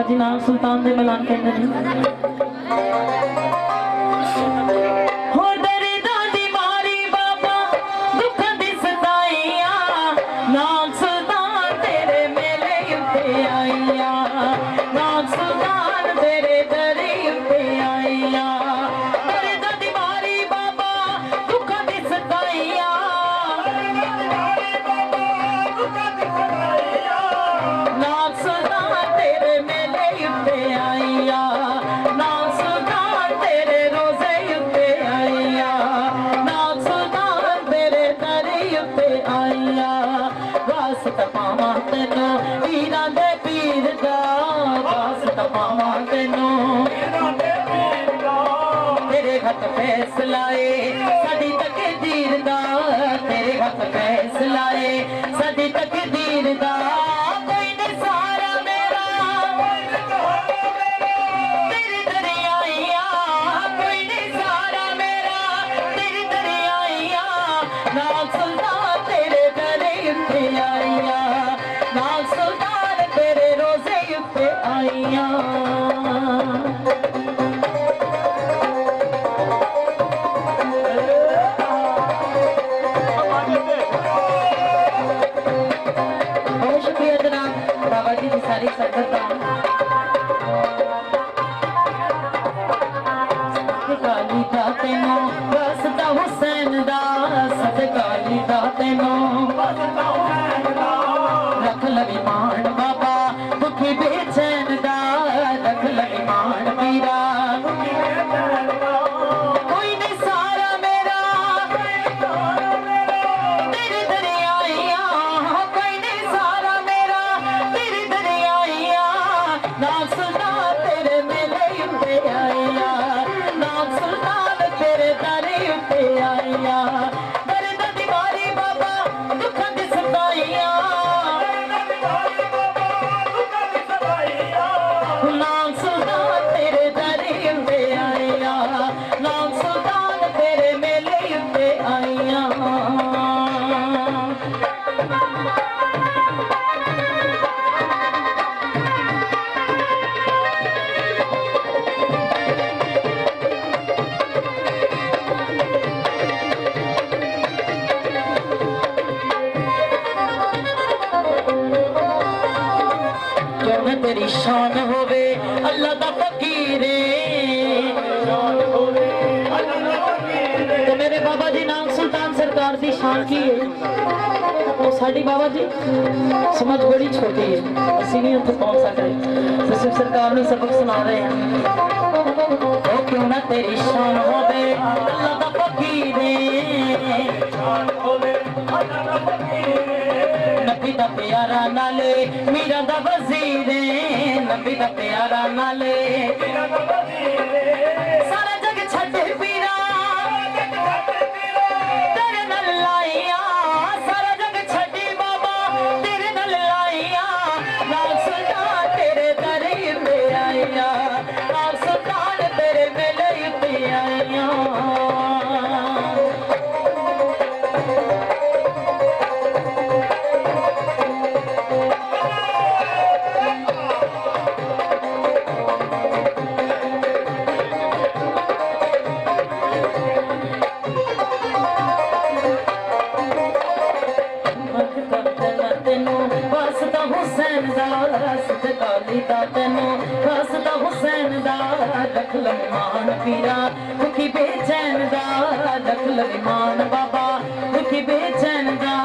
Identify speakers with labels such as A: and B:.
A: जी नाम सुल्तान दे मिलान कहते हैं। हो दर्दां दी मारी बाबा दुखां दी सताइया, नाम सुल्तान तेरे मेले उत्ते आइया, नाम सुल्तान तेरे दरे उत्ते आइया। दर्दां दी मारी बाबा दुखां दी सताइया, नाम सुल्तान तेरे मेले उत्ते आइया, नाम सुल्तान तेरे रोजे उत्ते आइया, नाम सुल्तान तेरे दरे उत्ते आइया। वास्ता पावां तैनूं पीरां दे पीर दा, वास्ता पावां तैनूं तेरे हथ फैसला ए साडी तकदीर दा, तेरे हथ फैसला ए साडी तकदीर दा। कोई नहीं सहारा मेरा तेरी दरियाइया, कोई नहीं सहारा मेरा तेरी दरियाइया। नाम सुल्तान तेरे दरे उत्ते आइया, नाम सुल्तान तेरे रोजे उत्ते आइया। बहुत शुक्रिया जनाब बाबा जी की सारी संगत का। सदकाली दा तैनूं वास्ता हुसैन दा, सदकाली दा तैनूं रख लवी मान बाबा दुखी बेचैन दा, रख लवी मान पीरा। कोई नहीं सहारा मेरा तेरी दरियाइया, कोई नहीं सहारा मेरा तेरी दरियाइया। नाम सुल्तान तेरे मेले उत्ते आइया, नाम सुल्तान तेरे दरे उत्ते आइया। दर्दां दी मारी बाबा दुखां दी सताइया, नाम सुल्तान तेरे दरे उत्ते आइया, नाम सुल्तान तेरे मेले उत्ते आइया। क्यों न तेरी शान होवे अल्लाह दा फकीरे, तो मेरे बाबा जी नाम सुल्तान सरकार की शान की है। तो साड़ी बाबा जी समझ बड़ी छोटी है, असं नहीं उत्थे पहुंच सकते, तो सिर्फ सरकार ने सबक सुना रहे हैं। तो क्यों ना तेरी शान होवे अल्लाह दा फकीरे, नबी दा प्यारा नाले मीरा दा वजीरे, नबी दा प्यारा नाले सारा जग छड्डे पीरा तेरे नाल लाइया, सारा जग छड्डी बाबा तेरे नाल लाइया। नाम सुल्तान तेरे दरे उत्ते आइया, नाम सुल्तान तेरे मेले उत्ते आइया। वास्ता हुसैन दा, सदकाली दा तैनूं वास्ता हुसैन दा। रख लवी मान पीरा दुखी बेचैन दा, रख लवी मान बाबा दुखी बेचैन दा।